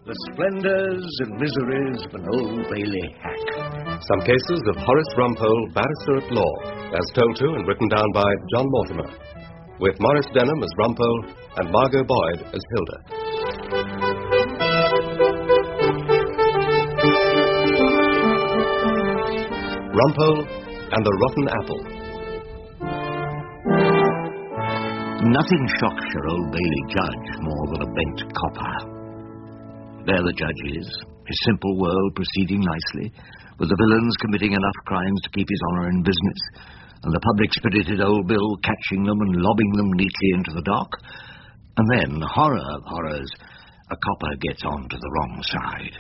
The splendours and miseries of an Old Bailey hack. Some cases of Horace Rumpole, barrister at law, as told to and written down by John Mortimer, with Maurice Denham as Rumpole and Margot Boyd as Hilda. Rumpole and the Rotten Apple. Nothing shocks your Old Bailey judge more than a bent copper. There the judge is, his simple world proceeding nicely, with the villains committing enough crimes to keep his honour in business, and the public-spirited old Bill catching them and lobbing them neatly into the dock. And then, horror of horrors, a copper gets on to the wrong side.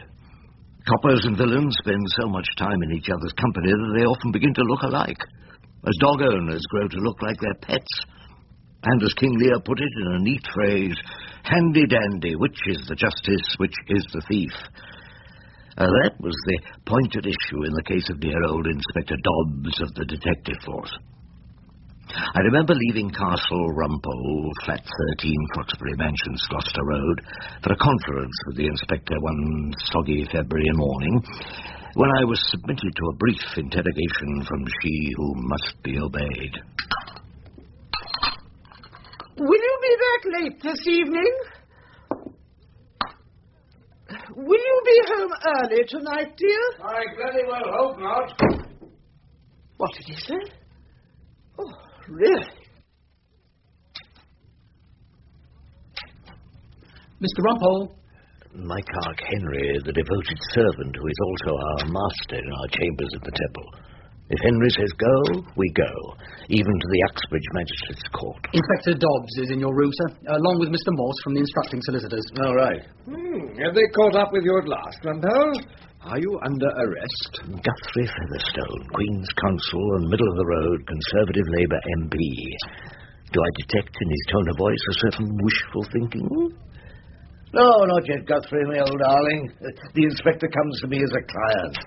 Coppers and villains spend so much time in each other's company that they often begin to look alike, as dog owners grow to look like their pets. And as King Lear put it in a neat phrase, handy-dandy, which is the justice, which is the thief. That was the point at issue in the case of dear old Inspector Dobbs of the detective force. I remember leaving Castle Rumpole, flat 13, Croxbury Mansions, Gloucester Road, for a conference with the inspector one soggy February morning, when I was submitted to a brief interrogation from she who must be obeyed. Will you be back late this evening? Will you be home early tonight, dear? I bloody well hope not. What did he say? Oh, really? Mr. Rumpole. My clerk Henry, the devoted servant who is also our master in our chambers at the Temple. If Henry says go, we go, even to the Uxbridge Magistrates' Court. Inspector Dobbs is in your room, sir, along with Mr. Morse from the instructing solicitors. All right. Have they caught up with you at last, Rumpole? Are you under arrest? Guthrie Featherstone, Queen's Counsel and middle-of-the-road Conservative Labour MP. Do I detect in his tone of voice a certain wishful thinking? No, not yet, Guthrie, my old darling. The inspector comes to me as a client.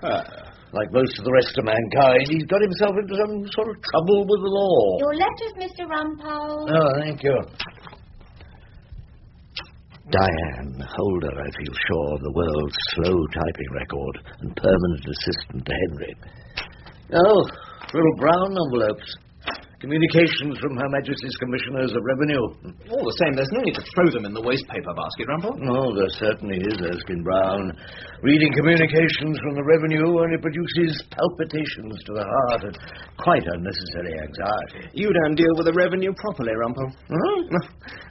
Like most of the rest of mankind, he's got himself into some sort of trouble with the law. Your letters, Mr. Rumpole. Oh, thank you. Diane, holder, I feel sure, of the world's slow typing record and permanent assistant to Henry. Oh, little brown envelopes. Communications from Her Majesty's Commissioners of Revenue. All the same, there's no need to throw them in the wastepaper basket, Rumpole. Oh, there certainly is, Erskine Brown. Reading communications from the Revenue only produces palpitations to the heart and quite unnecessary anxiety. You don't deal with the Revenue properly, Rumpole.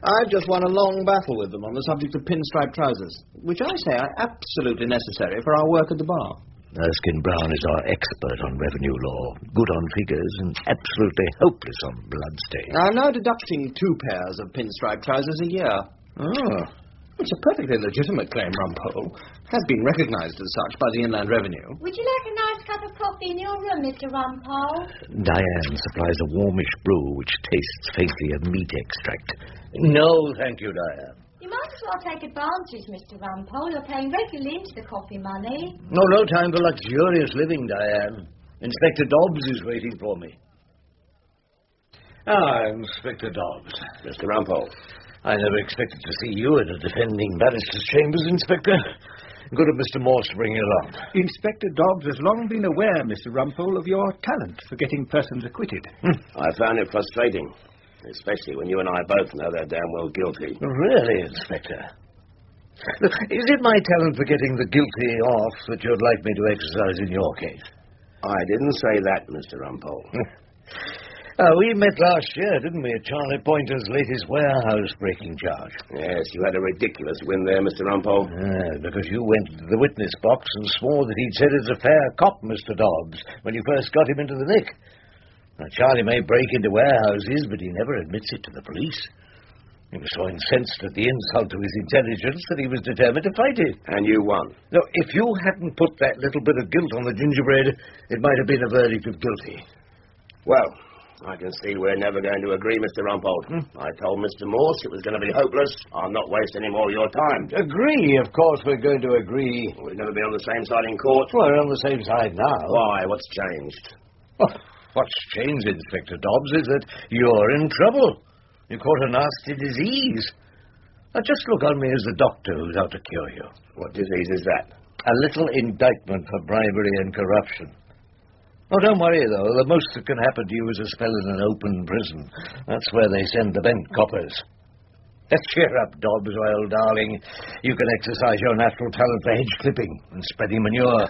I've just won a long battle with them on the subject of pinstripe trousers, which I say are absolutely necessary for our work at the bar. Erskine Brown is our expert on revenue law, good on figures and absolutely hopeless on bloodstains. I'm now deducting 2 pairs of pinstripe trousers a year. Oh. It's a perfectly legitimate claim, Rumpole. Has been recognised as such by the Inland Revenue. Would you like a nice cup of coffee in your room, Mr. Rumpole? Diane supplies a warmish brew which tastes faintly of meat extract. No, thank you, Diane. You might as well take advantage, Mr. Rumpole. You're paying regularly into the coffee money. No time for luxurious living, Diane. Inspector Dobbs is waiting for me. Inspector Dobbs. Mr. Rumpole. I never expected to see you in a defending barrister's chambers, Inspector. Good of Mr. Morse to bring you along. Inspector Dobbs has long been aware, Mr. Rumpole, of your talent for getting persons acquitted. I found it frustrating. Especially when you and I both know they're damn well guilty. Really, Inspector? Look, is it my talent for getting the guilty off that you'd like me to exercise in your case? I didn't say that, Mr. Rumpole. We met last year, didn't we, at Charlie Pointer's latest warehouse-breaking charge? Yes, you had a ridiculous win there, Mr. Rumpole. Because you went to the witness box and swore that he'd said it's a fair cop, Mr. Dobbs, when you first got him into the nick. Now, Charlie may break into warehouses, but he never admits it to the police. He was so incensed at the insult to his intelligence that he was determined to fight it. And you won. Now, if you hadn't put that little bit of guilt on the gingerbread, it might have been a verdict of guilty. Well, I can see we're never going to agree, Mr. Rumpole. I told Mr. Morse it was going to be hopeless. I'll not waste any more of your time. Agree? Of course we're going to agree. We've never been on the same side in court. Well, we're on the same side now. Why? What's changed? What's changed, Inspector Dobbs, is that you're in trouble. You caught a nasty disease. Now, just look on me as the doctor who's out to cure you. What disease is that? A little indictment for bribery and corruption. Oh, don't worry, though. The most that can happen to you is a spell in an open prison. That's where they send the bent coppers. Let's cheer up, Dobbs, my old darling. You can exercise your natural talent for hedge clipping and spreading manure.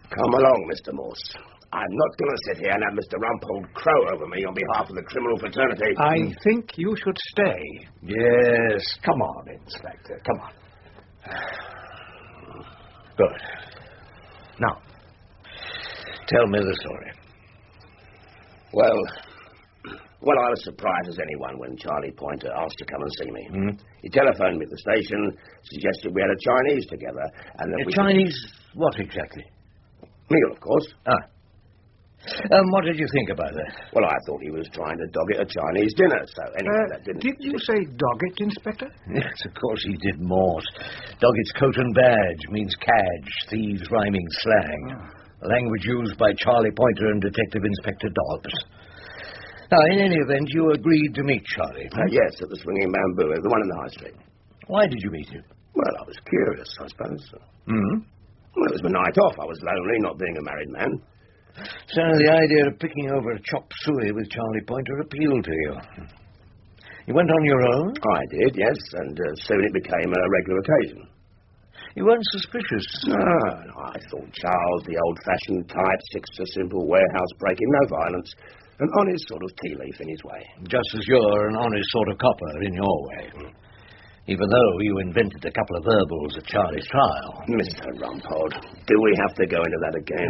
Come along, Mr. Morse. I'm not going to sit here and have Mr. Rumpole crow over me on behalf of the criminal fraternity. I think you should stay. Yes, come on, Inspector, come on. Good. Now, tell me the story. Well, I was surprised as anyone when Charlie Pointer asked to come and see me. He telephoned me at the station, suggested we had a Chinese together, and that Chinese what exactly? Meal, of course. What did you think about that? Well, I thought he was trying to dog it a Chinese dinner, so anyway, that didn't... Did you say dog it, Inspector? Yes, of course he did, Morse. Dogged's coat and badge means cadge, thieves' rhyming slang. The language used by Charlie Pointer and Detective Inspector Dobbs. Now, in any event, you agreed to meet Charlie. Yes, at the Swinging Bamboo, the one in the High Street. Why did you meet him? Well, I was curious, I suppose. Well, it was my night off. I was lonely, not being a married man. So the idea of picking over a chop suey with Charlie Pointer appealed to you. You went on your own? I did, yes, and soon it became a regular occasion. You weren't suspicious? No, I thought Charles, the old-fashioned type, sticks to simple warehouse breaking, no violence, an honest sort of tea leaf in his way. Just as you're an honest sort of copper in your way. Even though you invented a couple of verbals at Charlie's trial. Mr. Rumpole, do we have to go into that again?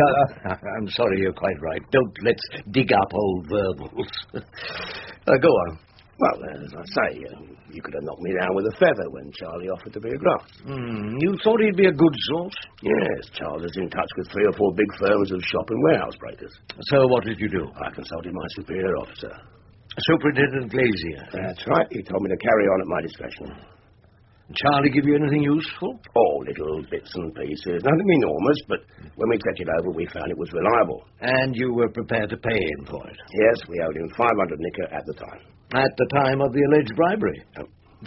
I'm sorry, you're quite right. Let's dig up old verbals. Go on. Well, as I say, you could have knocked me down with a feather when Charlie offered to be a grass. You thought he'd be a good source? Yes, Charles is in touch with 3 or 4 big firms of shop and warehouse breakers. So what did you do? I consulted my superior officer. Superintendent Glazier. That's right. He told me to carry on at my discretion. Charlie give you anything useful? Oh, little bits and pieces. Nothing enormous, but when we checked it over, we found it was reliable. And you were prepared to pay him for it? Yes, we owed him 500 nicker at the time. At the time of the alleged bribery?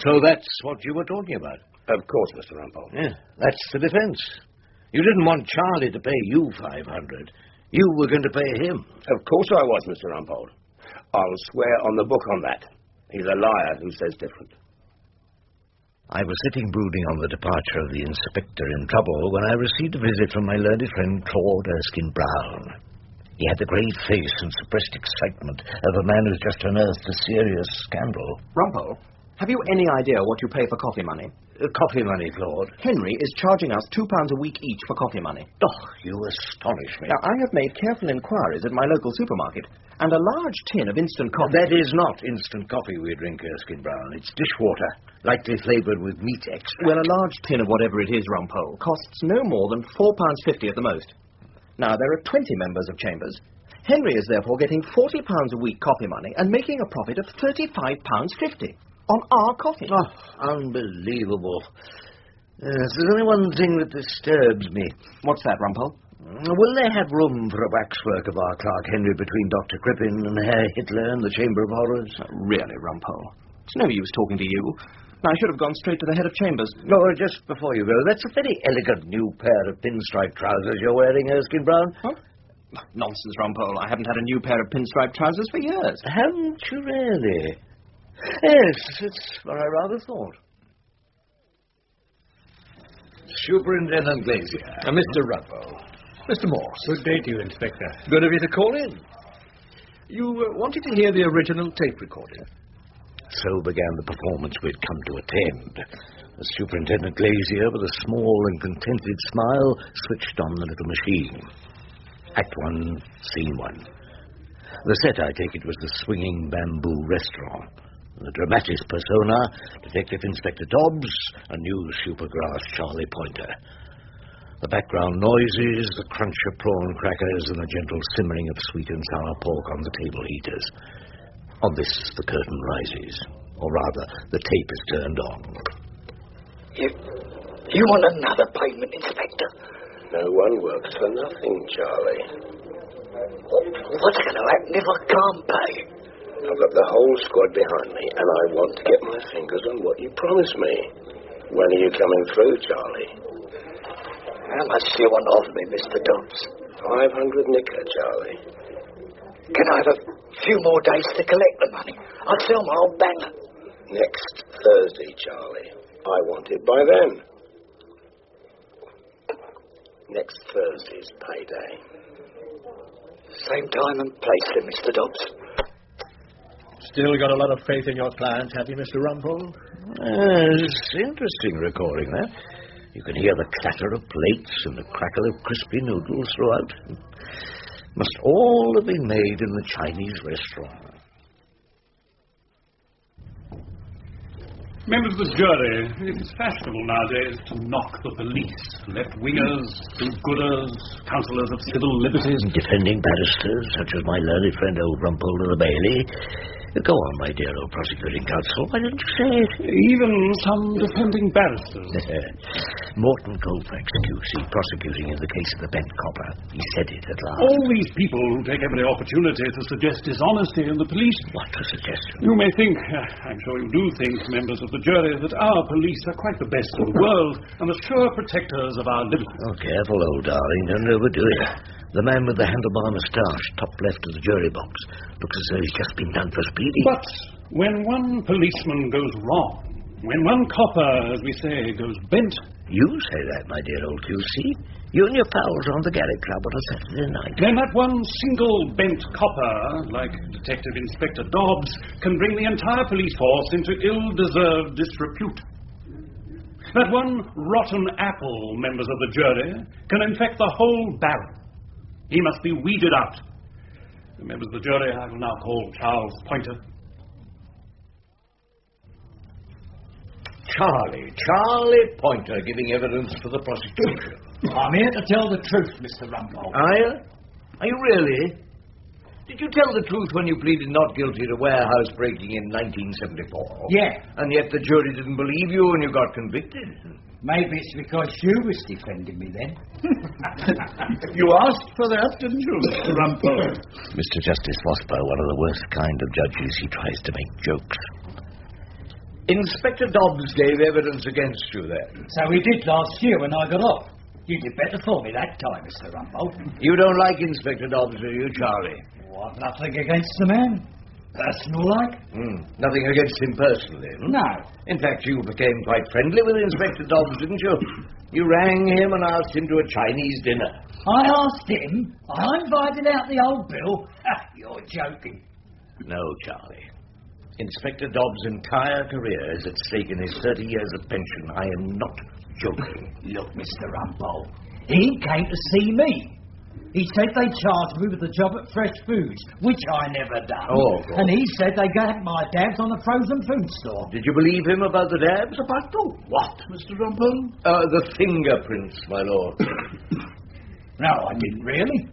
So that's what you were talking about? Of course, Mr. Rumpole. Yeah, that's the defense. You didn't want Charlie to pay you 500. You were going to pay him. Of course I was, Mr. Rumpole. I'll swear on the book on that. He's a liar who says different. I was sitting brooding on the departure of the inspector in trouble when I received a visit from my learned friend Claude Erskine Brown. He had the grave face and suppressed excitement of a man who's just unearthed a serious scandal. Rumpole, have you any idea what you pay for coffee money? Coffee money, Claude? Henry is charging us £2 a week each for coffee money. Oh, you astonish me. Now, I have made careful inquiries at my local supermarket, and a large tin of instant coffee... That is not instant coffee we drink, Erskine Brown. It's dishwater, lightly flavoured with meat extract. Well, a large tin of whatever it is, Rumpole, costs no more than £4.50 at the most. Now, there are 20 members of Chambers. Henry is therefore getting £40 a week coffee money and making a profit of £35.50 on our coffee. Oh, unbelievable. There's only one thing that disturbs me. What's that, Rumpole? Will they have room for a waxwork of our Clark Henry between Dr. Crippen and Herr Hitler and the Chamber of Horrors? Really, Rumpole? It's no use talking to you. I should have gone straight to the head of Chambers. No, just before you go, that's a very elegant new pair of pinstripe trousers you're wearing, Erskine Brown. Huh? Nonsense, Rumpole. I haven't had a new pair of pinstripe trousers for years. Haven't you really? Yes, it's what I rather thought. Superintendent Glazier. Mr. Rumpole. Mr. Morse. Good day to you, Inspector. Good of you to call in. You wanted to hear the original tape recording. So began the performance we'd come to attend. The Superintendent Glazier, with a small and contented smile, switched on the little machine. Act 1, Scene 1. The set, I take it, was the Swinging Bamboo Restaurant. The dramatis persona, Detective Inspector Dobbs, a new supergrass Charlie Pointer. The background noises, the crunch of prawn crackers, and the gentle simmering of sweet and sour pork on the table heaters. On this, the curtain rises. Or rather, the tape is turned on. You want another payment, Inspector? No one works for nothing, Charlie. What's going to happen if I can't pay? I've got the whole squad behind me, and I want to get my fingers on what you promised me. When are you coming through, Charlie? How much do you want off me, Mr. Dobbs? 500 nicker, Charlie. Can I have a few more days to collect the money? I'll sell my old banger. Next Thursday, Charlie. I want it by then. Next Thursday's payday. Same time and place then, Mr. Dobbs. Still got a lot of faith in your client, have you, Mr. Rumpole? It's interesting recalling that. You can hear the clatter of plates and the crackle of crispy noodles throughout. Must all have been made in the Chinese restaurant. Members of the jury, it is fashionable nowadays to knock the police. Left-wingers, do-gooders, counsellors of civil liberties. Defending barristers, such as my learned friend old Rumpole of the Bailey. Go on, my dear old prosecuting counsel. Why don't you say it? Even some defending barristers. Morton Colfax, QC, prosecuting in the case of the bent copper. He said it at last. All these people who take every opportunity to suggest dishonesty in the police. What a suggestion. You may think, I'm sure you do think, members of the jury, that our police are quite the best in the world and the sure protectors of our liberty. Oh, careful, old darling. Don't overdo it. The man with the handlebar moustache, top left of the jury box, looks as though he's just been done for speeding. But when one policeman goes wrong, when one copper, as we say, goes bent... You say that, my dear old QC. You and your pals are on the Garrick Club on a Saturday night. Then that one single bent copper, like Detective Inspector Dobbs, can bring the entire police force into ill-deserved disrepute. That one rotten apple, members of the jury, can infect the whole barrel. He must be weeded out. The members of the jury, I will now call Charles Pointer. Charlie Pointer, giving evidence for the prosecution. I'm here to tell the truth, Mr. Rumpole. Are you? Are you really? Did you tell the truth when you pleaded not guilty to warehouse breaking in 1974? Yeah. And yet the jury didn't believe you and you got convicted? Maybe it's because you was defending me then. You asked for that, didn't you, Mr. Rumpole? Mr. Justice Vosper, one of the worst kind of judges, he tries to make jokes. Inspector Dobbs gave evidence against you then. So he did last year when I got off. You did better for me that time, Mr. Rumpole. You don't like Inspector Dobbs, do you, Charlie? Well, I've nothing against the man. Personal like? Nothing against him personally? No. In fact, you became quite friendly with Inspector Dobbs, didn't you? You rang him and asked him to a Chinese dinner. I asked him? I invited out the old Bill? You're joking. No, Charlie. Inspector Dobbs' entire career is at stake in his 30 years of pension. I am not joking. Look, Mr. Rumpole, he came to see me. He said they charged me with the job at Fresh Foods, which I never done. Oh, and he said they got my dabs on the frozen food store. Did you believe him about the dabs? About the what, Mr. Rumpole? The fingerprints, my lord. No, I didn't really.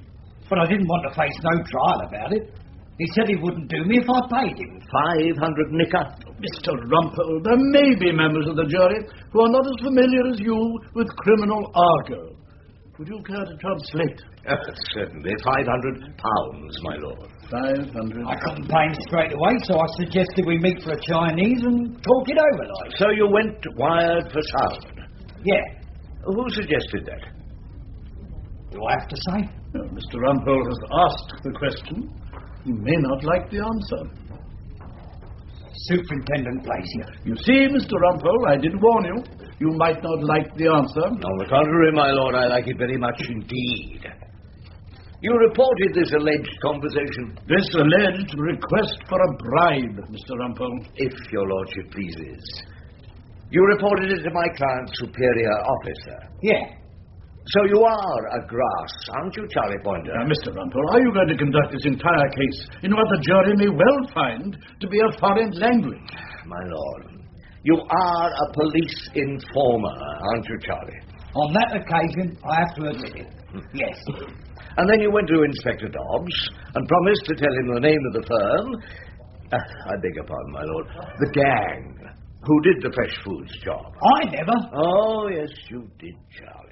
But I didn't want to face no trial about it. He said he wouldn't do me if I paid him. 500 nicker. Mr. Rumpole, there may be members of the jury who are not as familiar as you with criminal argot. Would you care to translate? Certainly. £500, my lord. 500. I couldn't pay him straight away, so I suggested we meet for a Chinese and talk it over like. So you went wired for sound? Yeah. Who suggested that? Do I have to say? No, Mr. Rumpole has asked the question. He may not like the answer. Superintendent Glacier. You see, Mr. Rumpole, I did warn you. You might not like the answer. On the contrary, my lord, I like it very much indeed. You reported this alleged conversation. This alleged request for a bribe, Mr. Rumpole. If your lordship pleases. You reported it to my client's superior officer. Yeah. So you are a grass, aren't you, Charlie Pointer? Mr. Rumpole, are you going to conduct this entire case in what the jury may well find to be a foreign language? My lord, you are a police informer, aren't you, Charlie? On that occasion, I have to admit it. Yes. And then you went to Inspector Dobbs and promised to tell him the name of the firm. I beg your pardon, my lord. The gang who did the fresh foods job. I never. Oh, yes, you did, Charlie.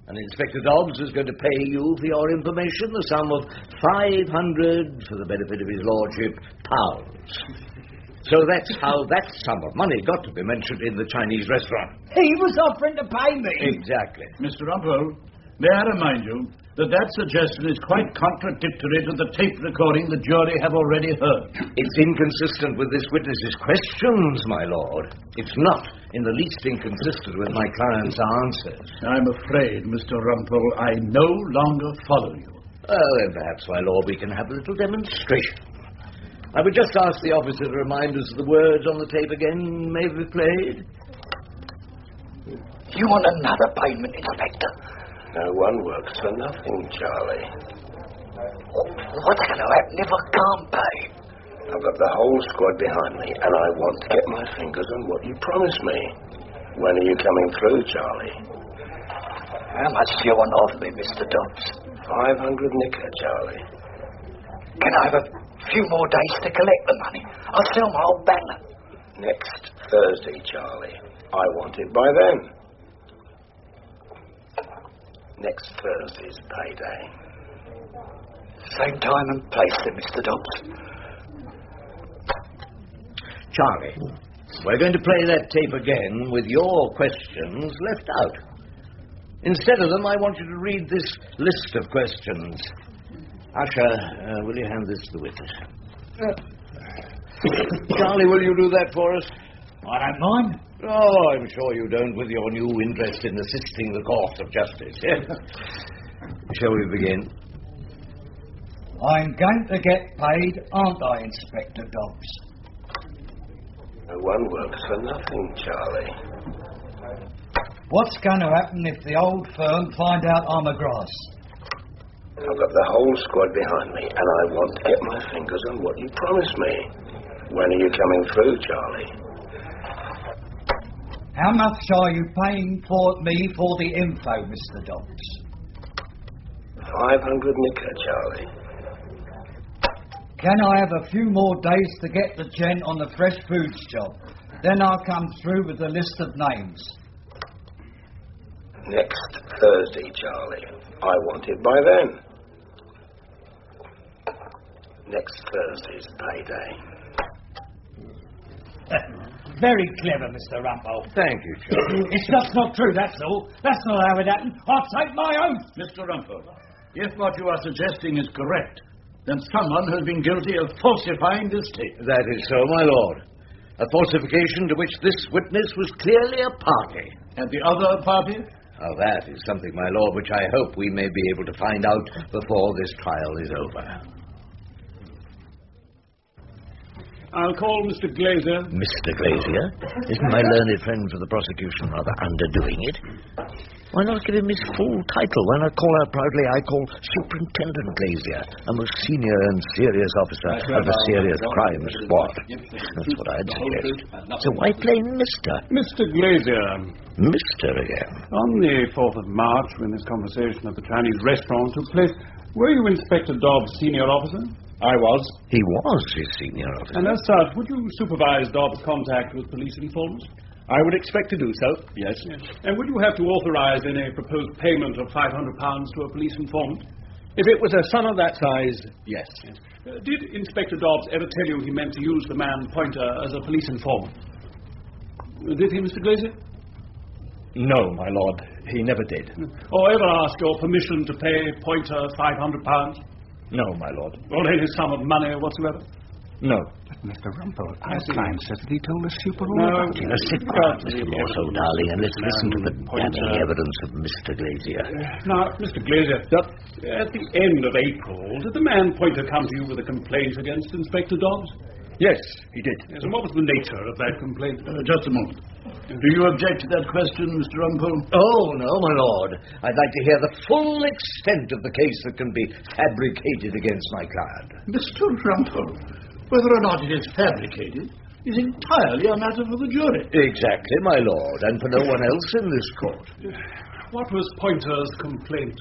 And Inspector Dobbs is going to pay you for your information the sum of 500, for the benefit of his lordship, pounds. So that's how that sum of money got to be mentioned in the Chinese restaurant. He was offering to pay me. Exactly. Mr. Rumpole, may I remind you that suggestion is quite contradictory to the tape recording the jury have already heard. It's inconsistent with this witness's questions, my lord. It's not in the least inconsistent with my client's answers. I'm afraid, Mr. Rumpole, I no longer follow you. Well, then perhaps, my lord, we can have a little demonstration. I would just ask the officer to remind us of the words on the tape again may be played. You want another payment, Inspector? No one works for nothing, Charlie. What's going to happen if I can't pay? I've got the whole squad behind me, and I want to get my fingers on what you promised me. When are you coming through, Charlie? How much do you want to offer me, Mr. Dobbs? 500 nicker, Charlie. Can I have a few more days to collect the money? I'll sell my old banner. Next Thursday, Charlie. I want it by then. Next Thursday's payday. Same time and place then, Mr. Dobbs. Charlie, we're going to play that tape again with your questions left out. Instead of them, I want you to read this list of questions. Usher, will you hand this to the witness? Charlie, will you do that for us? I don't mind. Oh, I'm sure you don't, with your new interest in assisting the court of justice. Shall we begin? I'm going to get paid, aren't I, Inspector Dobbs? No one works for nothing, Charlie. What's going to happen if the old firm find out I'm a grass? I've got the whole squad behind me, and I want to get my fingers on what you promised me. When are you coming through, Charlie? How much are you paying me for the info, Mr. Dobbs? 500 nicker, Charlie. Can I have a few more days to get the gent on the fresh foods job? Then I'll come through with a list of names. Next Thursday, Charlie. I want it by then. Next Thursday's payday. Very clever, Mr. Rumpole. Thank you, Charlie. It's just not true, that's all. That's not how it happened. I'll take my oath. Mr. Rumpole, if what you are suggesting is correct, then someone has been guilty of falsifying this tape. That is so, my lord. A falsification to which this witness was clearly a party. And the other party? Now, that is something, my lord, which I hope we may be able to find out before this trial is over. I'll call Mr. Glazier. Mr. Glazier? Isn't my learned friend for the prosecution rather underdoing it? Why not give him his full title? Why not call out proudly, I call Superintendent Glazier, a most senior and serious officer of the Serious Crimes Squad? That's what I'd suggest. So why play Mr.? Mr. Glazier. Mr. again. On the 4th of March, when this conversation at the Chinese restaurant took place, were you Inspector Dobbs' senior officer? I was. He was his senior officer. And as such, would you supervise Dobbs' contact with police informants? I would expect to do so, yes. And would you have to authorize any proposed payment of £500 to a police informant? If it was a sum of that size, yes. Did Inspector Dobbs ever tell you he meant to use the man Pointer as a police informant? Did he, Mr. Glazier? No, my lord, he never did. Or ever ask your permission to pay Pointer £500? No, my lord. Or any sum of money whatsoever? No. Mr. Rumpole, our client says that he told us super all about it. Sit quiet, Mr. Morso, darling, and let's listen to the damning evidence of Mr. Glazier. Now, Mr. Glazier, at the end of April, did the man Pointer come to you with a complaint against Inspector Dobbs? Yes, he did. Yes, and what was the nature of that complaint? Just a moment. Do you object to that question, Mr. Rumpole? Oh, no, my lord. I'd like to hear the full extent of the case that can be fabricated against my client. Mr. Rumpole, whether or not it is fabricated is entirely a matter for the jury. Exactly, my lord, and for no one else in this court. What was Pointer's complaint?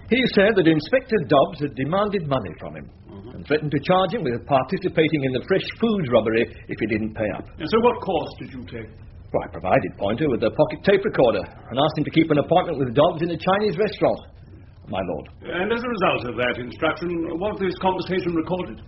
He said that Inspector Dobbs had demanded money from him and threatened to charge him with participating in the fresh foods robbery if he didn't pay up. And so what course did you take? Well, I provided Pointer with a pocket tape recorder and asked him to keep an appointment with Dobbs in a Chinese restaurant, my lord. And as a result of that instruction, was this conversation recorded?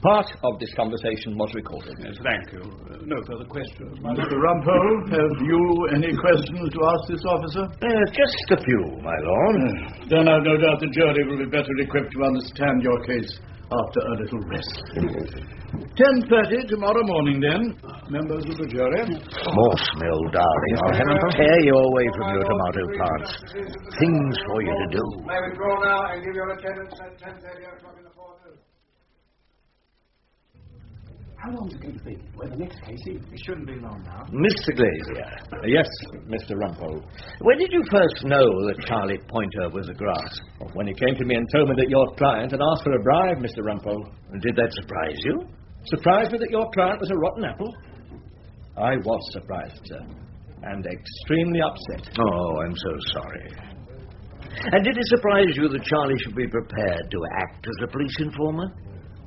Part of this conversation was recorded. Yes, thank you. No further questions. Mr. Rumpole, have you any questions to ask this officer? Just a few, my lord. Then I've no doubt the jury will be better equipped to understand your case after a little rest. 10:30 tomorrow morning, then. Members of the jury. Mortimer, old darling, I'll have to tear you away from your tomato plants. Things for you to do. May we draw now and give your attendance at 10:30 o'clock in the forenoon? How long's it going to be? Well, the next case, it shouldn't be long now. Mr. Glazier. Yes, Mr. Rumpole. When did you first know that Charlie Pointer was a grass? When he came to me and told me that your client had asked for a bribe, Mr. Rumpole. Did that surprise you? Surprised me that your client was a rotten apple? I was surprised, sir, and extremely upset. Oh, I'm so sorry. And did it surprise you that Charlie should be prepared to act as a police informer?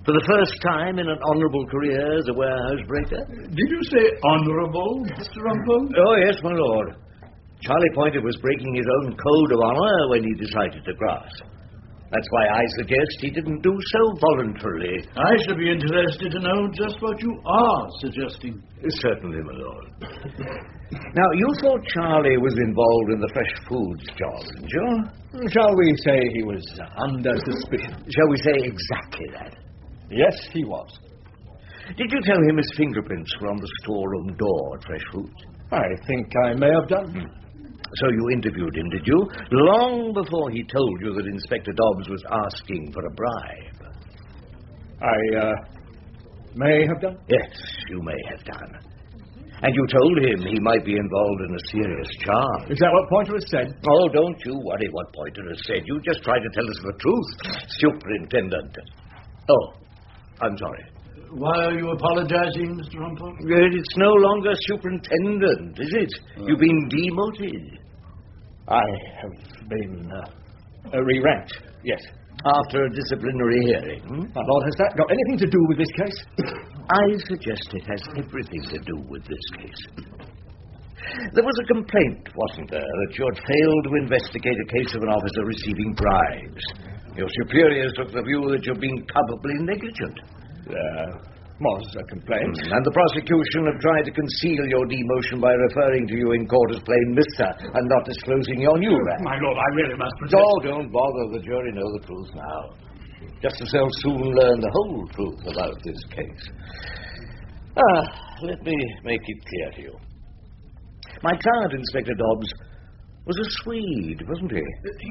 For the first time in an honourable career as a warehouse breaker? Did you say honourable, Mr. Rumpole? Oh, yes, my lord. Charlie Pointer was breaking his own code of honour when he decided to grass. That's why I suggest he didn't do so voluntarily. I should be interested to know just what you are suggesting. Certainly, my lord. Now, you thought Charlie was involved in the fresh foods job, didn't you? Shall we say he was under suspicion? Shall we say exactly that? Yes, he was. Did you tell him his fingerprints were on the storeroom door at Fresh Foods? I think I may have done. So you interviewed him, did you? Long before he told you that Inspector Dobbs was asking for a bribe. I may have done? Yes, you may have done. And you told him he might be involved in a serious charge. Is that what Pointer has said? Oh, don't you worry what Pointer has said. You just try to tell us the truth, Superintendent. Oh, I'm sorry. Why are you apologizing, Mr. Rumpole? It's no longer superintendent, is it? You've been demoted. I have been re-ranked, yes. After a disciplinary hearing? My lord, has that got anything to do with this case? I suggest it has everything to do with this case. There was a complaint, wasn't there, that you had failed to investigate a case of an officer receiving bribes. Your superiors took the view that you're being culpably negligent. There was a complaint. And the prosecution have tried to conceal your demotion by referring to you in court as plain Mister and not disclosing your new rank. My lord, I really must protest. Oh, don't bother. The jury know the truth now. Just as they'll soon learn the whole truth about this case. Let me make it clear to you. My client, Inspector Dobbs, was a Swede, wasn't he?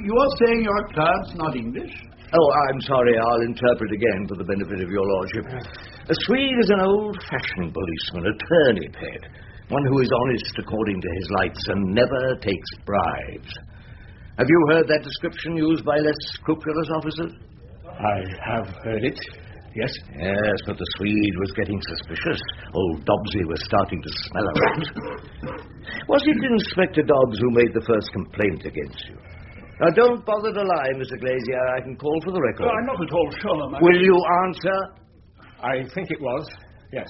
You are saying your client's not English? Oh, I'm sorry, I'll interpret again for the benefit of your lordship. A Swede is an old-fashioned policeman, a turnip-head, one who is honest according to his lights and never takes bribes. Have you heard that description used by less scrupulous officers? I have heard it, yes. Yes, but the Swede was getting suspicious. Old Dobbsy was starting to smell a rat. Was it Inspector Dobbs who made the first complaint against you? Now, don't bother to lie, Mr. Glazier. I can call for the record. I'm not at all sure, Will you answer? I think it was, yes.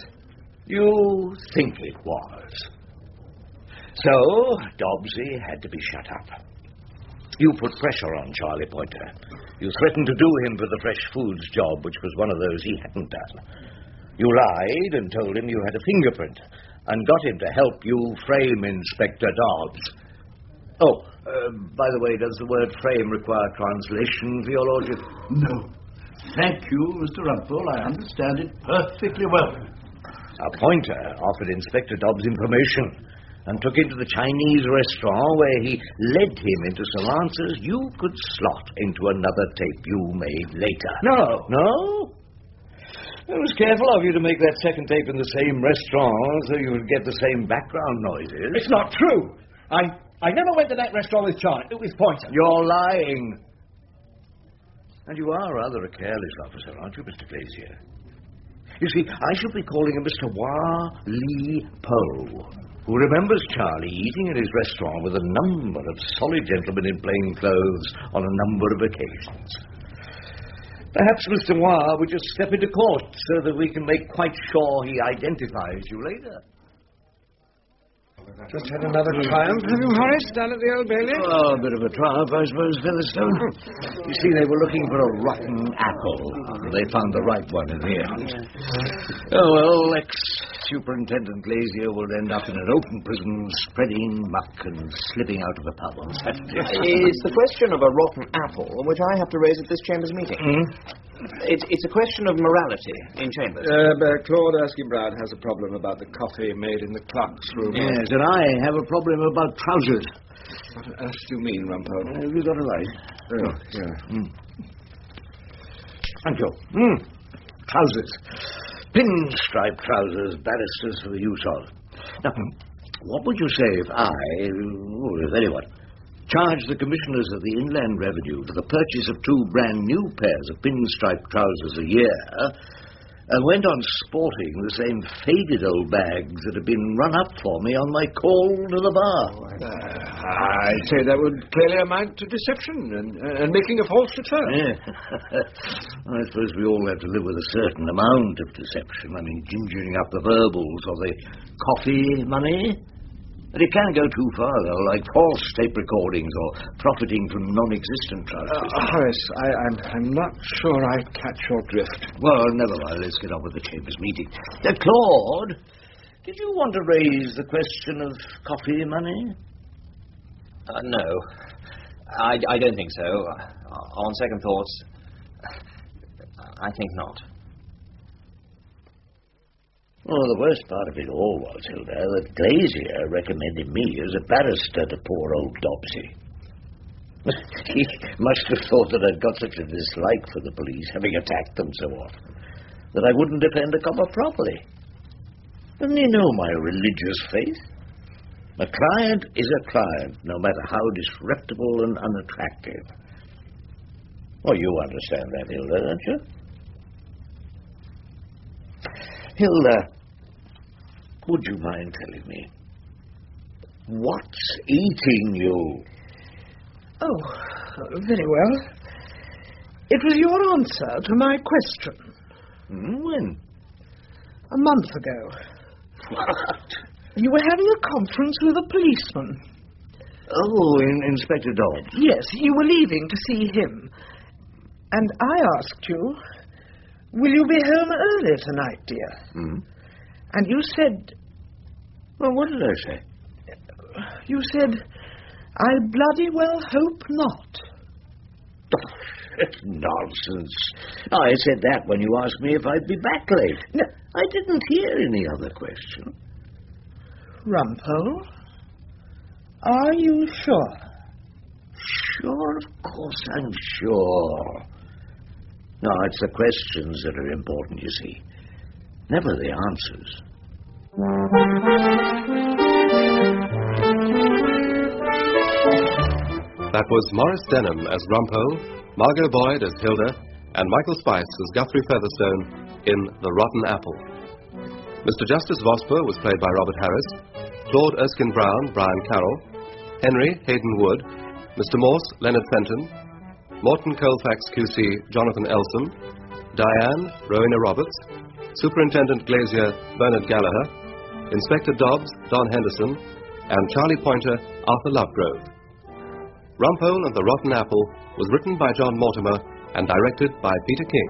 You think it was. So, Dobbsy had to be shut up. You put pressure on Charlie Pointer. You threatened to do him for the fresh foods job, which was one of those he hadn't done. You lied and told him you had a fingerprint and got him to help you frame Inspector Dobbs. Oh, by the way, does the word frame require translation for your lordship? No. Thank you, Mr. Rumpole. I understand it perfectly well. Our Pointer offered Inspector Dobbs information and took him to the Chinese restaurant where he led him into some answers you could slot into another tape you made later. No. No? It was careful of you to make that second tape in the same restaurant so you would get the same background noises. It's not true. I never went to that restaurant with Charlie. It was Pointer. You're lying. And you are rather a careless officer, aren't you, Mr. Glazier? You see, I should be calling him Mr. Wah Li Po, who remembers Charlie eating at his restaurant with a number of solid gentlemen in plain clothes on a number of occasions. Perhaps Mr. Wah would just step into court so that we can make quite sure he identifies you later. Just had another triumph, have you, Horace, down at the Old Bailey? Oh, a bit of a triumph, I suppose, Featherstone. You see, they were looking for a rotten apple. They found the right one in the end. Oh, well, ex-Superintendent Glazier will end up in an open prison, spreading muck and slipping out of the pub on Saturday. It's the question of a rotten apple which I have to raise at this Chambers meeting. It's a question of morality in Chambers. Claude Erskine-Brown has a problem about the coffee made in the clerk's room. Yes, and I have a problem about trousers. What on earth do you mean, Rumpole? Have you got a light? Oh, yeah. Thank you. Trousers. Pinstripe trousers, barristers for the use of. Now, what would you say if I, if anyone, charged the commissioners of the Inland Revenue for the purchase of 2 brand new pairs of pinstripe trousers a year, and went on sporting the same faded old bags that had been run up for me on my call to the bar? I'd say that would clearly amount to deception and making a false return. Yeah. I suppose we all have to live with a certain amount of deception. I mean, gingering up the verbals or the coffee money. But it can go too far, though, like false tape recordings or profiting from non-existent trousers. Horace, I'm not sure I catch your drift. Well, never mind. Let's get on with the Chambers meeting. Claude, did you want to raise the question of coffee money? No. I don't think so. On second thoughts, I think not. Well, the worst part of it all was, Hilda, that Glazier recommended me as a barrister to poor old Dobsy. He must have thought that I'd got such a dislike for the police, having attacked them so often, that I wouldn't defend a copper properly. Doesn't he know my religious faith? A client is a client, no matter how disreputable and unattractive. Oh, you understand that, Hilda, don't you? Hilda, would you mind telling me, what's eating you? Oh, very well. It was your answer to my question. When? A month ago. What? You were having a conference with a policeman. Oh, Inspector Dobbs. Yes, you were leaving to see him. And I asked you, will you be home early tonight, dear? And you said... Well, what did I say? You said, I bloody well hope not. That's nonsense. I said that when you asked me if I'd be back late. No, I didn't hear any other question. Rumpole, are you sure? Sure, of course I'm sure. No, it's the questions that are important, you see. Never the answers. That was Morris Denham as Rumpole, Margot Boyd as Hilda, and Michael Spice as Guthrie Featherstone in The Rotten Apple. Mr. Justice Vosper was played by Robert Harris, Claude Erskine-Brown, Brian Carroll, Henry, Hayden Wood, Mr. Morse, Leonard Fenton, Morton Colfax QC, Jonathan Elsom, Diane, Rowena Roberts, Superintendent Glazier, Bernard Gallagher, Inspector Dobbs, Don Henderson, and Charlie Pointer, Arthur Lovegrove. Rumpole and the Rotten Apple was written by John Mortimer and directed by Peter King.